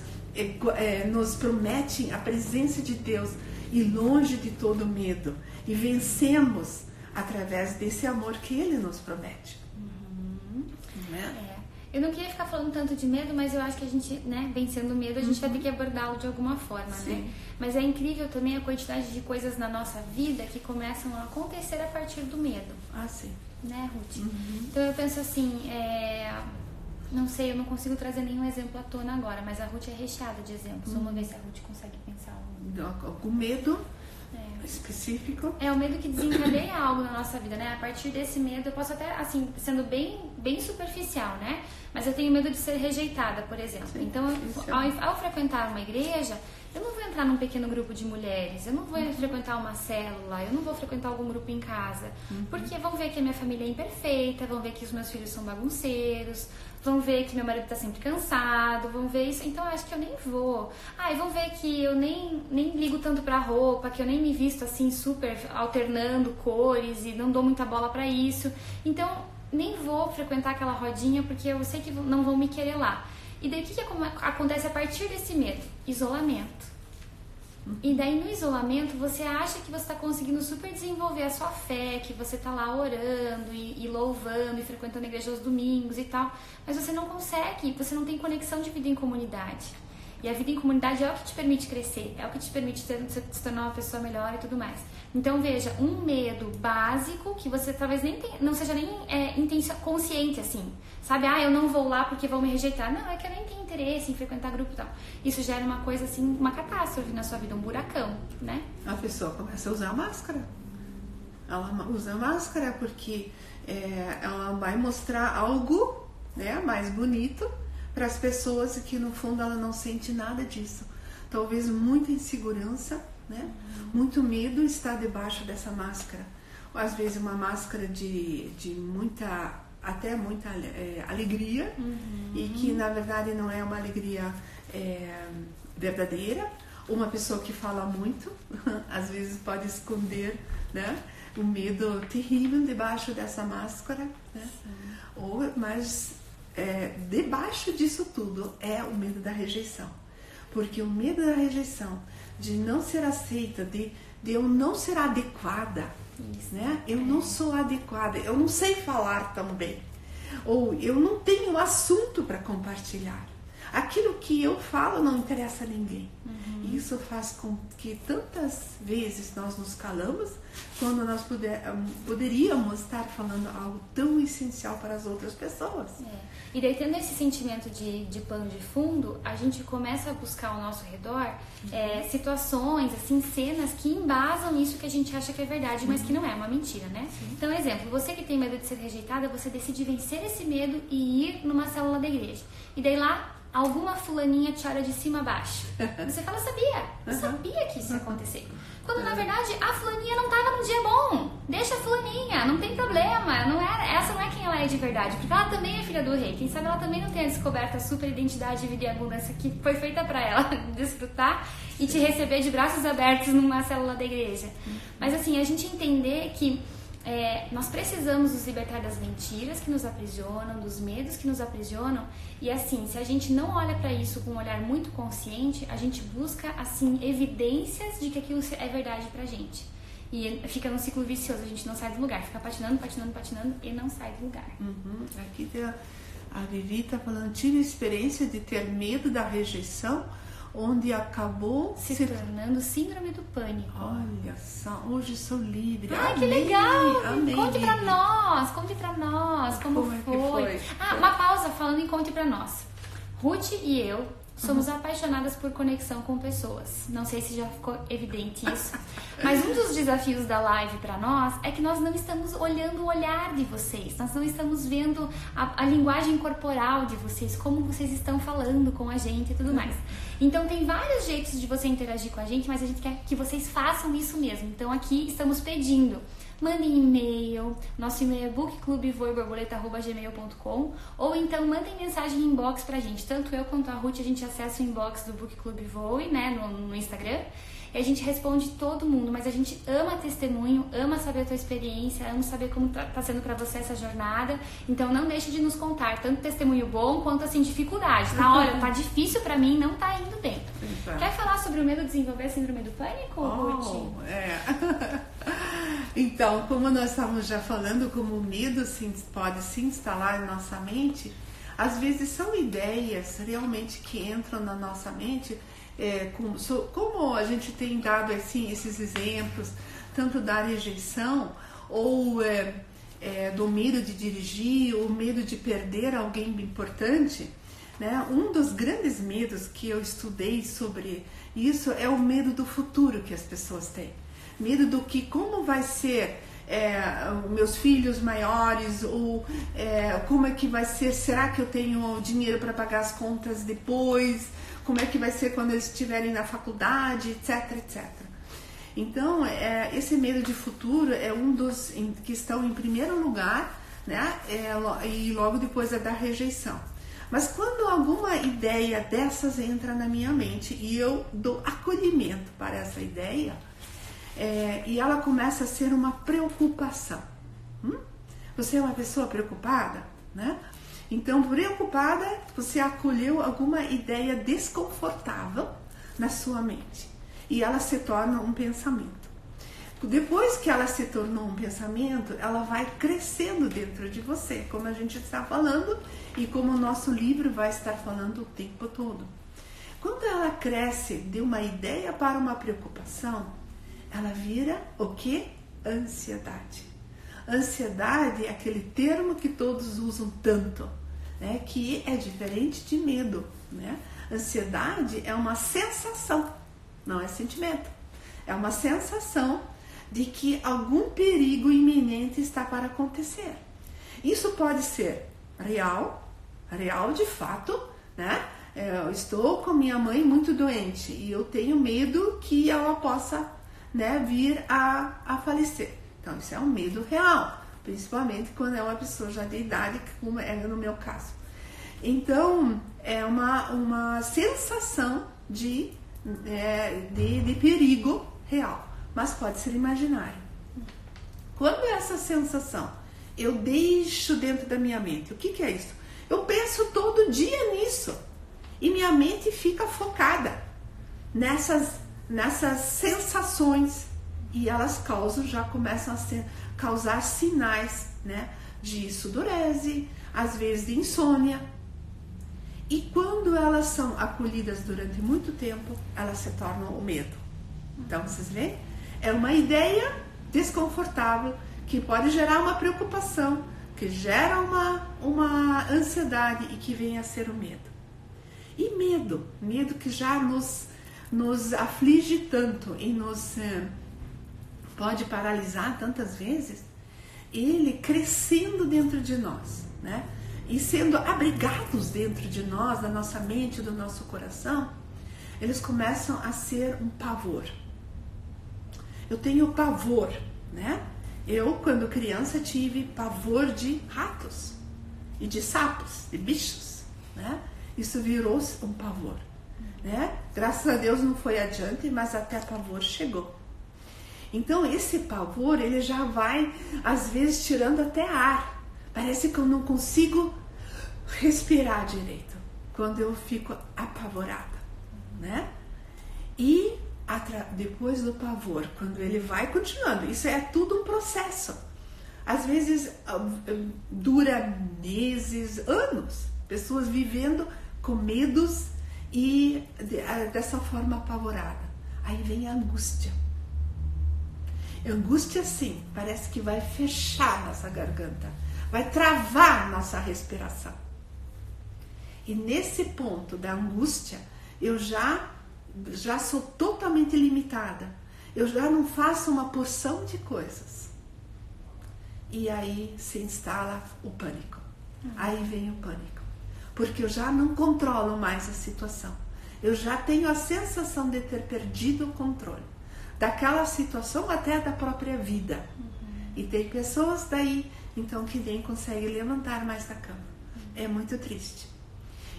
prometem a presença de Deus e longe de todo medo. E vencemos através desse amor que Ele nos promete. Eu não queria ficar falando tanto de medo, mas eu acho que a gente, né, vencendo o medo, a gente vai ter que abordá-lo de alguma forma, né? Mas é incrível também a quantidade de coisas na nossa vida que começam a acontecer a partir do medo. Sim. Né, Ruth? Então eu penso assim, não sei, eu não consigo trazer nenhum exemplo à tona agora, mas a Ruth é recheada de exemplos. Vamos ver se a Ruth consegue pensar algum medo específico. É o medo que desencadeia algo na nossa vida, né? A partir desse medo, eu posso até, assim, sendo bem superficial, né? Mas eu tenho medo de ser rejeitada, por exemplo. Sim, então, ao frequentar uma igreja, eu não vou entrar num pequeno grupo de mulheres, eu não vou frequentar uma célula, eu não vou frequentar algum grupo em casa. Porque vão ver que a minha família é imperfeita, vão ver que os meus filhos são bagunceiros, vão ver que meu marido está sempre cansado, vão ver isso, então eu acho que eu nem vou. E vão ver que eu nem ligo tanto pra roupa, que eu nem me visto assim super alternando cores e não dou muita bola pra isso. Então, nem vou frequentar aquela rodinha porque eu sei que não vão me querer lá. E daí o que acontece a partir desse medo? Isolamento. E daí no isolamento você acha que você está conseguindo super desenvolver a sua fé, que você está lá orando e louvando e frequentando a igreja aos domingos e tal, mas você não consegue, você não tem conexão de vida em comunidade. E a vida em comunidade é o que te permite crescer, é o que te permite se tornar uma pessoa melhor e tudo mais. Então veja, um medo básico que você talvez não seja nem consciente assim, sabe? Eu não vou lá porque vão me rejeitar. Não, é que eu nem tenho interesse em frequentar grupo e tal. Isso gera uma coisa assim, uma catástrofe na sua vida, um buracão, né? A pessoa começa a usar máscara. Ela usa máscara porque ela vai mostrar algo, né, mais bonito para as pessoas e que no fundo ela não sente nada disso. Talvez muita insegurança, né? Muito medo está debaixo dessa máscara. Às vezes uma máscara de muita alegria, e que na verdade não é uma alegria verdadeira. Uma pessoa que fala muito às vezes pode esconder, né, um medo terrível debaixo dessa máscara, né? Mas debaixo disso tudo é o medo da rejeição, porque o medo da rejeição, de não ser aceita, de eu não ser adequada, né? Eu não sou adequada, eu não sei falar tão bem, ou eu não tenho assunto para compartilhar. Aquilo que eu falo não interessa a ninguém. Isso faz com que tantas vezes nós nos calamos quando nós poderíamos estar falando algo tão essencial para as outras pessoas. E daí, tendo esse sentimento de pano de fundo, a gente começa a buscar ao nosso redor situações, assim, cenas que embasam isso que a gente acha que é verdade, mas que não é, uma mentira, né? Então, exemplo, você que tem medo de ser rejeitada, você decide vencer esse medo e ir numa célula da igreja. E daí lá, alguma fulaninha te olha de cima a baixo. Você fala, eu sabia que isso ia acontecer. Quando na verdade a fulaninha não estava num dia bom. Deixa a fulaninha, não tem problema. Essa não é quem ela é de verdade, porque ela também é filha do rei. Quem sabe ela também não tem a descoberta, a super identidade de vida e abundância que foi feita para ela desfrutar e te receber de braços abertos numa célula da igreja. Mas assim, a gente entender que nós precisamos nos libertar das mentiras que nos aprisionam, dos medos que nos aprisionam, e assim, se a gente não olha para isso com um olhar muito consciente, a gente busca assim evidências de que aquilo é verdade pra gente. E fica num ciclo vicioso, a gente não sai do lugar, fica patinando e não sai do lugar. Aqui a Vivi está falando, tive experiência de ter medo da rejeição, onde acabou se tornando síndrome do pânico. Olha só, hoje sou livre. Que legal! Amei. Conte pra nós como foi. Uma pausa falando em conte pra nós. Ruth e eu Somos apaixonadas por conexão com pessoas. Não sei se já ficou evidente isso. Mas um dos desafios da live para nós é que nós não estamos olhando o olhar de vocês. Nós não estamos vendo a linguagem corporal de vocês, como vocês estão falando com a gente e tudo mais. Então tem vários jeitos de você interagir com a gente, mas a gente quer que vocês façam isso mesmo. Então aqui estamos pedindo. Mandem e-mail, nosso e-mail é bookclubvoiborboleta@gmail.com, ou então mandem mensagem em inbox pra gente. Tanto eu quanto a Ruth, a gente acessa o inbox do Book Club Voe, né, no Instagram, e a gente responde todo mundo, mas a gente ama testemunho, ama saber a tua experiência, ama saber como tá sendo pra você essa jornada, então não deixe de nos contar, tanto testemunho bom quanto assim, dificuldade, tá? Olha, tá difícil pra mim, não tá indo bem. Exato. Quer falar sobre o medo de desenvolver a síndrome do pânico, Ruth? Então, como nós estávamos já falando, como o medo pode se instalar em nossa mente, às vezes são ideias realmente que entram na nossa mente, como a gente tem dado assim, esses exemplos, tanto da rejeição, ou do medo de dirigir, ou medo de perder alguém importante, né? Um dos grandes medos que eu estudei sobre isso é o medo do futuro que as pessoas têm. Medo do que, como vai ser meus filhos maiores, ou como é que vai ser, será que eu tenho dinheiro para pagar as contas depois, como é que vai ser quando eles estiverem na faculdade, etc, etc. Então, esse medo de futuro é um dos que estão em primeiro lugar, né? E logo depois é da rejeição. Mas quando alguma ideia dessas entra na minha mente e eu dou acolhimento para essa ideia, e ela começa a ser uma preocupação. Você é uma pessoa preocupada, né? Então, preocupada, você acolheu alguma ideia desconfortável na sua mente e ela se torna um pensamento. Depois que ela se tornou um pensamento, ela vai crescendo dentro de você, como a gente está falando e como o nosso livro vai estar falando o tempo todo. Quando ela cresce de uma ideia para uma preocupação, ela vira o que? Ansiedade. Ansiedade é aquele termo que todos usam tanto, né? Que é diferente de medo, né? Ansiedade é uma sensação, não é sentimento. É uma sensação de que algum perigo iminente está para acontecer. Isso pode ser real de fato, né? Eu estou com minha mãe muito doente e eu tenho medo que ela possa, né, vir a falecer. Então isso é um medo real, principalmente quando é uma pessoa já de idade, como é no meu caso. Então é uma sensação de perigo real, mas pode ser imaginário. Quando essa sensação eu deixo dentro da minha mente, o que é isso? Eu penso todo dia nisso e minha mente fica focada nessas sensações e elas já começam a causar sinais, né, de sudorese, às vezes de insônia. E quando elas são acolhidas durante muito tempo, elas se tornam o medo. Então vocês veem? É uma ideia desconfortável que pode gerar uma preocupação, que gera uma ansiedade e que vem a ser o medo. E medo que já nos aflige tanto e nos pode paralisar tantas vezes, ele crescendo dentro de nós, né? E sendo abrigados dentro de nós, da nossa mente, do nosso coração, eles começam a ser um pavor. Eu tenho pavor, né? Eu, quando criança, tive pavor de ratos e de sapos, de bichos, né? Isso virou um pavor, né? Graças a Deus não foi adiante, mas até pavor chegou. Então esse pavor, ele já vai às vezes tirando até ar. Parece que eu não consigo respirar direito quando eu fico apavorada, né? E depois do pavor, quando ele vai continuando, isso é tudo um processo. Às vezes dura meses, anos, pessoas vivendo com medos e dessa forma apavorada. Aí vem a angústia. Angústia, sim, parece que vai fechar nossa garganta, vai travar nossa respiração. E nesse ponto da angústia, eu já sou totalmente limitada. Eu já não faço uma porção de coisas. E aí se instala o pânico. Aí vem o pânico. Porque eu já não controlo mais a situação. Eu já tenho a sensação de ter perdido o controle daquela situação, até da própria vida. E tem pessoas daí, então, que nem conseguem levantar mais da cama. É muito triste.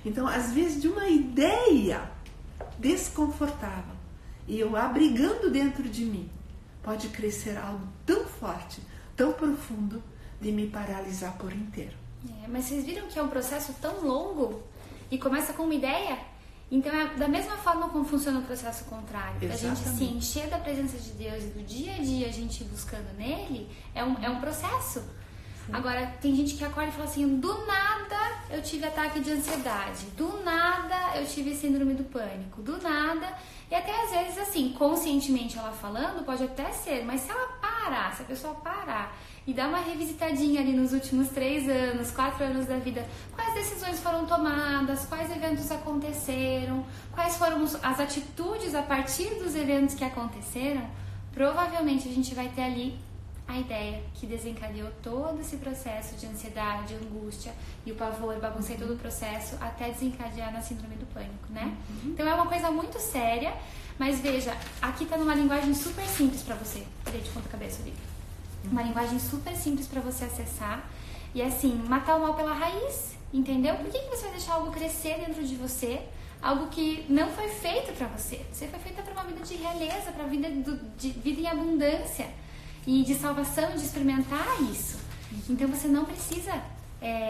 Então, às vezes, de uma ideia desconfortável, e eu abrigando dentro de mim, pode crescer algo tão forte, tão profundo, de me paralisar por inteiro. Mas vocês viram que é um processo tão longo e começa com uma ideia? Então é da mesma forma como funciona o processo contrário. Exatamente. A gente se encher da presença de Deus e do dia a dia a gente buscando nele, é um processo. Sim. Agora, tem gente que acorda e fala assim, do nada eu tive ataque de ansiedade, do nada eu tive síndrome do pânico, do nada... E até às vezes, assim, conscientemente ela falando, pode até ser, mas se ela parar, se a pessoa parar e dar uma revisitadinha ali nos últimos 3 anos, 4 anos da vida, quais decisões foram tomadas, quais eventos aconteceram, quais foram as atitudes a partir dos eventos que aconteceram, provavelmente a gente vai ter ali a ideia que desencadeou todo esse processo de ansiedade, angústia e o pavor, baguncei todo o processo até desencadear na síndrome do pânico, né? Então é uma coisa muito séria, mas veja, aqui tá numa linguagem super simples pra você. Peraí, de ponta cabeça, Olivia. Uma linguagem super simples pra você acessar e assim, matar o mal pela raiz, entendeu? Por que você vai deixar algo crescer dentro de você? Algo que não foi feito pra você. Você foi feita pra uma vida de realeza, pra vida de vida em abundância. E de salvação, de experimentar isso. Então você não precisa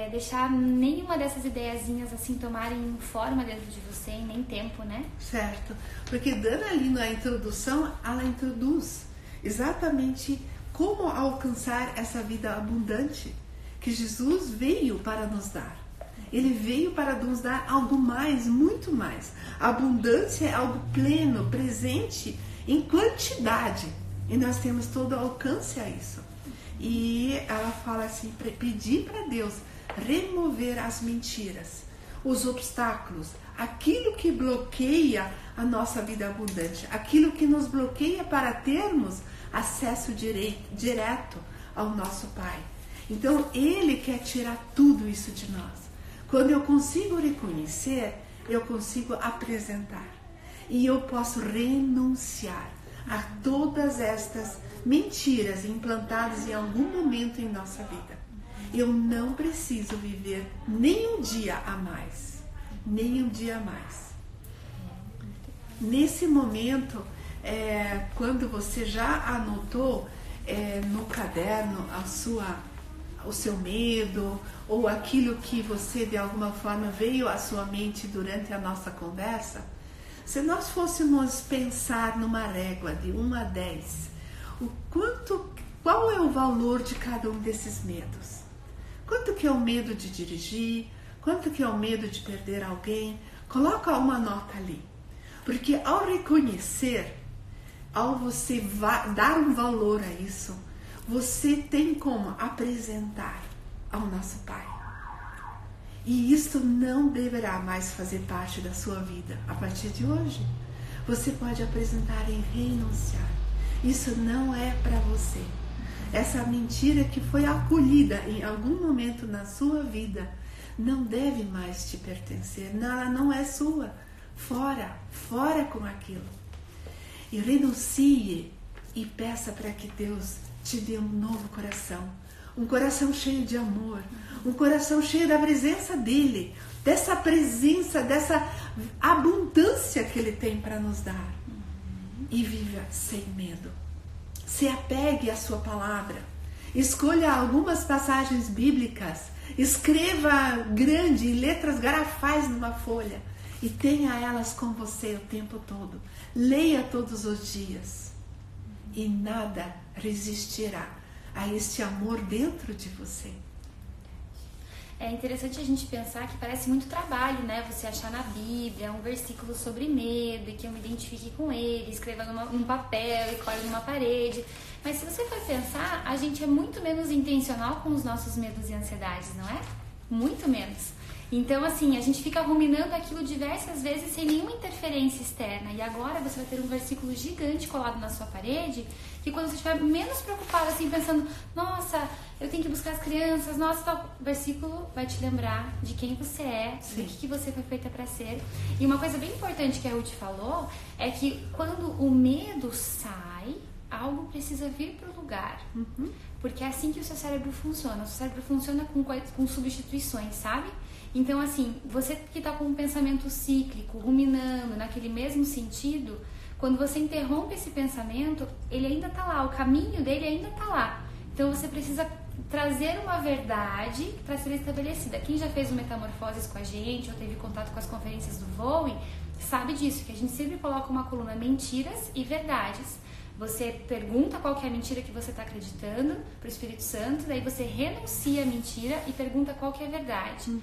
deixar nenhuma dessas ideiazinhas assim tomarem forma dentro de você e nem tempo, né? Certo, porque dando ali na introdução, ela introduz exatamente como alcançar essa vida abundante que Jesus veio para nos dar. Ele veio para nos dar algo mais, muito mais. A abundância é algo pleno, presente, em quantidade. E nós temos todo o alcance a isso. E ela fala assim, pedir para Deus remover as mentiras, os obstáculos, aquilo que bloqueia a nossa vida abundante, aquilo que nos bloqueia para termos acesso direto ao nosso Pai. Então, Ele quer tirar tudo isso de nós. Quando eu consigo reconhecer, eu consigo apresentar. E eu posso renunciar a todas estas mentiras implantadas em algum momento em nossa vida. Eu não preciso viver nem um dia a mais. Nem um dia a mais. Nesse momento, quando você já anotou no caderno o seu medo ou aquilo que você de alguma forma veio à sua mente durante a nossa conversa, se nós fôssemos pensar numa régua de 1 a 10, qual é o valor de cada um desses medos? Quanto que é o medo de dirigir? Quanto que é o medo de perder alguém? Coloca uma nota ali. Porque ao reconhecer, ao você dar um valor a isso, você tem como apresentar ao nosso Pai. E isso não deverá mais fazer parte da sua vida a partir de hoje. Você pode apresentar em renunciar. Isso não é para você. Essa mentira que foi acolhida em algum momento na sua vida não deve mais te pertencer. Ela não é sua. Fora com aquilo. E renuncie e peça para que Deus te dê um novo coração. Um coração cheio de amor. Um coração cheio da presença dEle. Dessa presença, dessa abundância que Ele tem para nos dar. E viva sem medo. Se apegue à sua palavra. Escolha algumas passagens bíblicas. Escreva grande, em letras garrafais numa folha. E tenha elas com você o tempo todo. Leia todos os dias. E nada resistirá a este amor dentro de você. É interessante a gente pensar que parece muito trabalho, né? Você achar na Bíblia um versículo sobre medo e que eu me identifique com ele, escreva num papel e cole numa parede. Mas se você for pensar, a gente é muito menos intencional com os nossos medos e ansiedades, não é? Muito menos. Então, assim, a gente fica ruminando aquilo diversas vezes sem nenhuma interferência externa. E agora você vai ter um versículo gigante colado na sua parede, que quando você estiver menos preocupado, assim, pensando, nossa, eu tenho que buscar as crianças, nossa, tal, o versículo vai te lembrar de quem você é, do que você foi feita para ser. E uma coisa bem importante que a Ruth falou é que quando o medo sai, algo precisa vir para o lugar. Porque é assim que o seu cérebro funciona. O seu cérebro funciona com substituições, sabe? Então, assim, você que tá com um pensamento cíclico, ruminando naquele mesmo sentido, quando você interrompe esse pensamento, ele ainda tá lá, o caminho dele ainda tá lá. Então, você precisa trazer uma verdade para ser estabelecida. Quem já fez o Metamorfoses com a gente, ou teve contato com as conferências do Voe, sabe disso, que a gente sempre coloca uma coluna mentiras e verdades. Você pergunta qual que é a mentira que você está acreditando para o Espírito Santo, daí você renuncia a mentira e pergunta qual que é a verdade.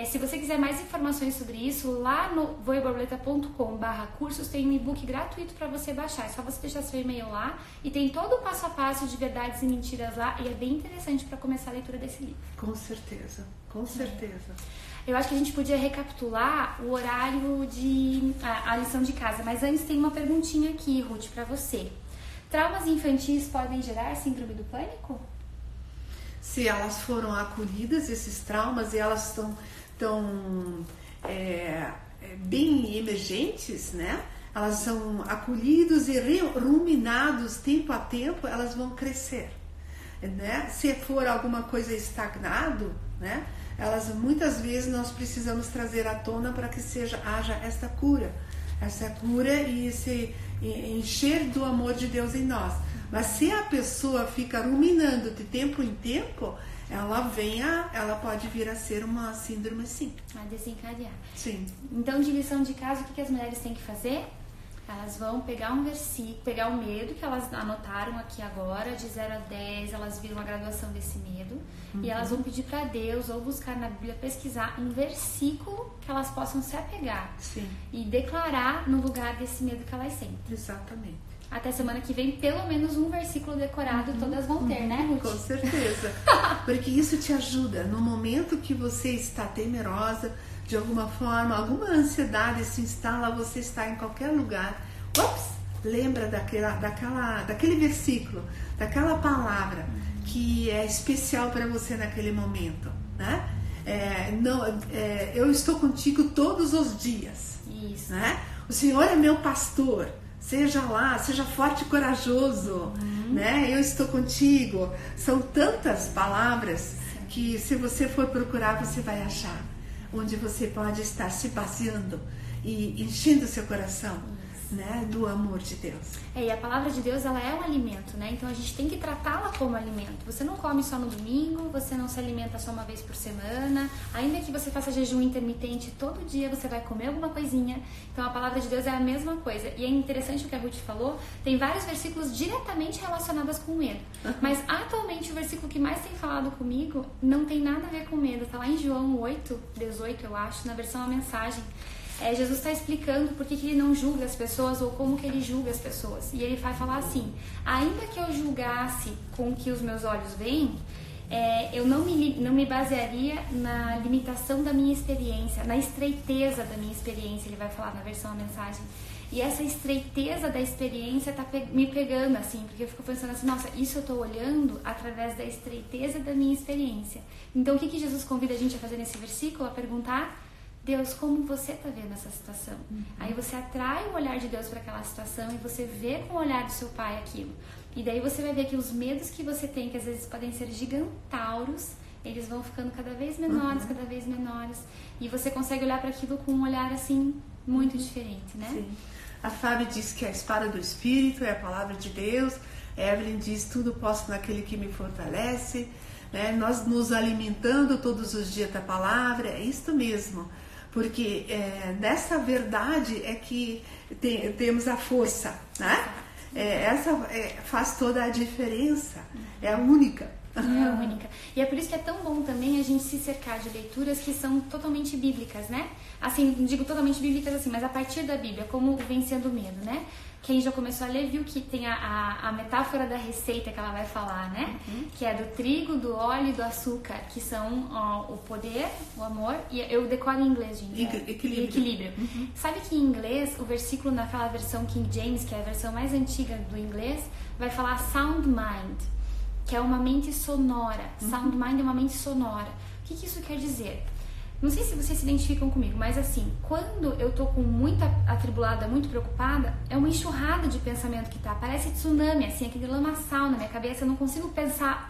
Se você quiser mais informações sobre isso, lá no voeborboleta.com/cursos tem um e-book gratuito para você baixar. É só você deixar seu e-mail lá e tem todo o passo a passo de verdades e mentiras lá, e é bem interessante para começar a leitura desse livro. Com certeza, com certeza. Eu acho que a gente podia recapitular o horário a lição de casa, mas antes tem uma perguntinha aqui, Ruth, para você. Traumas infantis podem gerar síndrome do pânico? Se elas foram acolhidas, esses traumas, e elas estão bem emergentes, né? Elas são acolhidos e ruminados tempo a tempo, elas vão crescer, né? Se for alguma coisa estagnado, né? Muitas vezes nós precisamos trazer à tona para que haja essa cura e se encher do amor de Deus em nós. Mas se a pessoa fica ruminando de tempo em tempo, ela pode vir a ser uma síndrome, sim. A desencadear. Sim. Então, de lição de casa, o que as mulheres têm que fazer? Elas vão pegar um versículo, pegar o medo que elas anotaram aqui agora, de 0 a 10, elas viram a graduação desse medo, e elas vão pedir para Deus, ou buscar na Bíblia, pesquisar um versículo que elas possam se apegar. Sim. E declarar no lugar desse medo que elas sentem. Exatamente. Até semana que vem, pelo menos um versículo decorado todas vão ter, né, Ruth? Com certeza. Porque isso te ajuda. No momento que você está temerosa, de alguma forma, alguma ansiedade se instala, você está em qualquer lugar. Lembra daquele versículo, daquela palavra que é especial para você naquele momento, né? Eu estou contigo todos os dias. Isso. Né? O Senhor é meu pastor. Seja forte e corajoso, né? Eu estou contigo. São tantas palavras que, se você for procurar, você vai achar onde você pode estar se baseando e enchendo seu coração, né, do amor de Deus. E a palavra de Deus, ela é um alimento, né? Então a gente tem que tratá-la como alimento. Você não come só no domingo, você não se alimenta só uma vez por semana, ainda que você faça jejum intermitente, todo dia você vai comer alguma coisinha. Então a palavra de Deus é a mesma coisa. E é interessante o que a Ruth falou, tem vários versículos diretamente relacionados com medo. Mas atualmente o versículo que mais tem falado comigo não tem nada a ver com medo. Tá lá em João 8:18, eu acho, na versão A Mensagem. Jesus está explicando por que ele não julga as pessoas, ou como que ele julga as pessoas. E ele vai falar assim: ainda que eu julgasse com o que os meus olhos veem, eu não me basearia na limitação da minha experiência, na estreiteza da minha experiência, ele vai falar na versão A Mensagem. E essa estreiteza da experiência tá me pegando, assim, porque eu fico pensando assim, nossa, isso eu tô olhando através da estreiteza da minha experiência. Então o que Jesus convida a gente a fazer nesse versículo? A perguntar: Deus, como você está vendo essa situação? Aí você atrai o olhar de Deus para aquela situação e você vê com o olhar do seu Pai aquilo. E daí você vai ver que os medos que você tem, que às vezes podem ser gigantauros, eles vão ficando cada vez menores, cada vez menores. E você consegue olhar para aquilo com um olhar, assim, muito diferente, né? Sim. A Fábio diz que a espada do Espírito é a palavra de Deus. Evelyn diz: tudo posso naquele que me fortalece. Né? Nós nos alimentando todos os dias da palavra, é isso mesmo. Porque nessa verdade é que temos a força, né? Essa faz toda a diferença, é a única única. E é por isso que é tão bom também a gente se cercar de leituras que são totalmente bíblicas, né? Assim, não digo totalmente bíblicas assim, mas a partir da Bíblia, como vencendo o medo, né? Quem já começou a ler viu que tem a metáfora da receita que ela vai falar, né? Que é do trigo, do óleo e do açúcar, que são o poder, o amor, e eu decoro em inglês, gente. Equilíbrio. Sabe que em inglês, o versículo naquela versão King James, que é a versão mais antiga do inglês, vai falar sound mind, que é uma mente sonora. Sound mind é uma mente sonora. O que isso quer dizer? Não sei se vocês se identificam comigo, mas assim, quando eu tô com muita atribulada, muito preocupada, é uma enxurrada de pensamento que tá, parece tsunami, assim, aquele lamaçal na minha cabeça, eu não consigo pensar,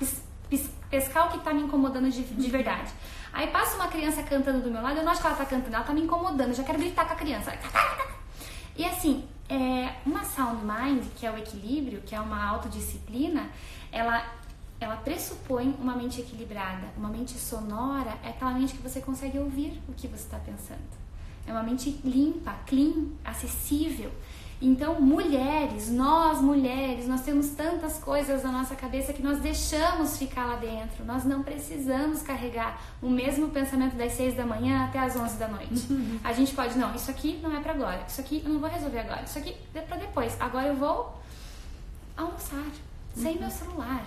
pescar o que tá me incomodando de verdade. Aí passa uma criança cantando do meu lado, eu não acho que ela tá cantando, ela tá me incomodando, eu já quero gritar com a criança. E assim, uma sound mind, que é o equilíbrio, que é uma autodisciplina, ela pressupõe uma mente equilibrada. Uma mente sonora é aquela mente que você consegue ouvir o que você está pensando. É uma mente limpa, clean, acessível. Então, nós temos tantas coisas na nossa cabeça que nós deixamos ficar lá dentro. Nós não precisamos carregar o mesmo pensamento das 6 da manhã até as 11 da noite. A gente pode, não, isso aqui não é pra agora, isso aqui eu não vou resolver agora, isso aqui é pra depois. Agora eu vou almoçar, sem meu celular.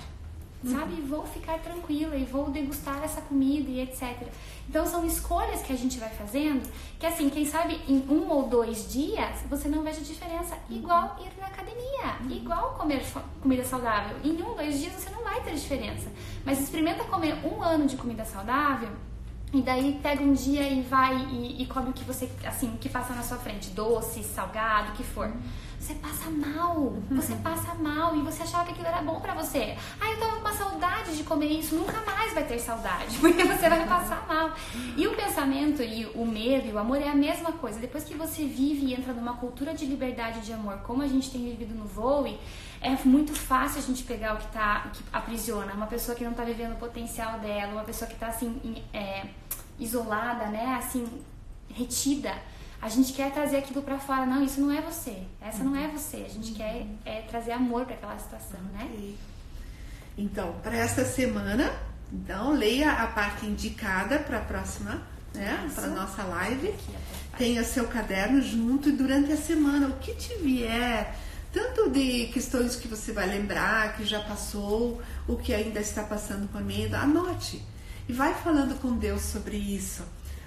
Sabe, vou ficar tranquila e vou degustar essa comida e etc. Então são escolhas que a gente vai fazendo que assim, quem sabe em 1 ou 2 dias você não veja diferença, igual ir na academia, igual comer comida saudável. Em 1 ou 2 dias você não vai ter diferença, mas experimenta comer 1 ano de comida saudável e daí pega um dia e vai e come o que você, assim, o que passa na sua frente, doce, salgado, o que for. Você passa mal e você achava que aquilo era bom pra você. Eu tava com uma saudade de comer isso, nunca mais vai ter saudade, porque você vai passar mal. E o pensamento e o medo e o amor é a mesma coisa. Depois que você vive e entra numa cultura de liberdade e de amor, como a gente tem vivido no Voe, é muito fácil a gente pegar o que aprisiona. Uma pessoa que não tá vivendo o potencial dela, uma pessoa que tá assim, isolada, né, assim, retida. A gente quer trazer aquilo pra fora. Não, isso não é você. Essa não é você. A gente quer trazer amor pra aquela situação, né? Então, para esta semana, leia a parte indicada para a próxima, né? Para nossa live. Tenha seu caderno junto e durante a semana, o que te vier, tanto de questões que você vai lembrar, que já passou, o que ainda está passando por medo, anote. E vai falando com Deus sobre isso.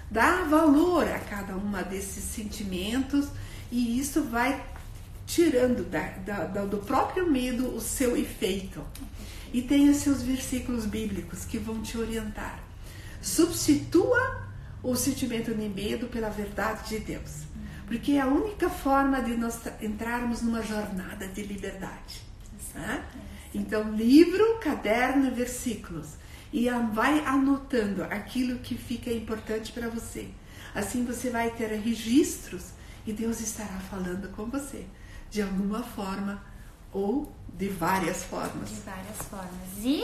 Dá valor a cada uma desses sentimentos e isso vai tirando do próprio medo o seu efeito. E tem os seus versículos bíblicos que vão te orientar. Substitua o sentimento de medo pela verdade de Deus. Porque é a única forma de nós entrarmos numa jornada de liberdade. Né? Então, livro, caderno e versículos. E vai anotando aquilo que fica importante para você. Assim você vai ter registros e Deus estará falando com você. De alguma forma ou de várias formas. De várias formas. E,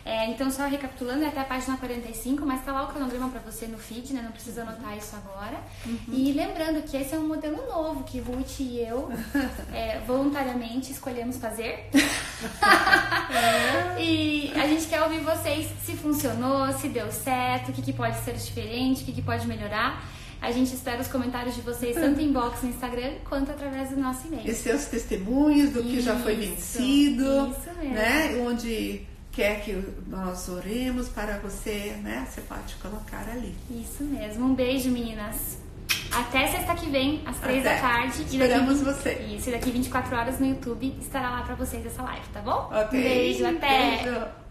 então só recapitulando, é até a página 45, mas tá lá o cronograma para você no feed, né? Não precisa anotar isso agora. E lembrando que esse é um modelo novo que Ruth e eu voluntariamente escolhemos fazer. E a gente quer ouvir vocês se funcionou, se deu certo, o que pode ser diferente, o que pode melhorar. A gente espera os comentários de vocês, tanto em inbox no Instagram, quanto através do nosso e-mail. E seus testemunhos do que já foi vencido, isso mesmo. Né? Onde quer que nós oremos para você, né? Você pode colocar ali. Isso mesmo. Um beijo, meninas. Até sexta que vem, às 3 da tarde. Esperamos você. Isso, e daqui 24 horas no YouTube estará lá pra vocês essa live, tá bom? Ok. Um beijo, até! Beijo.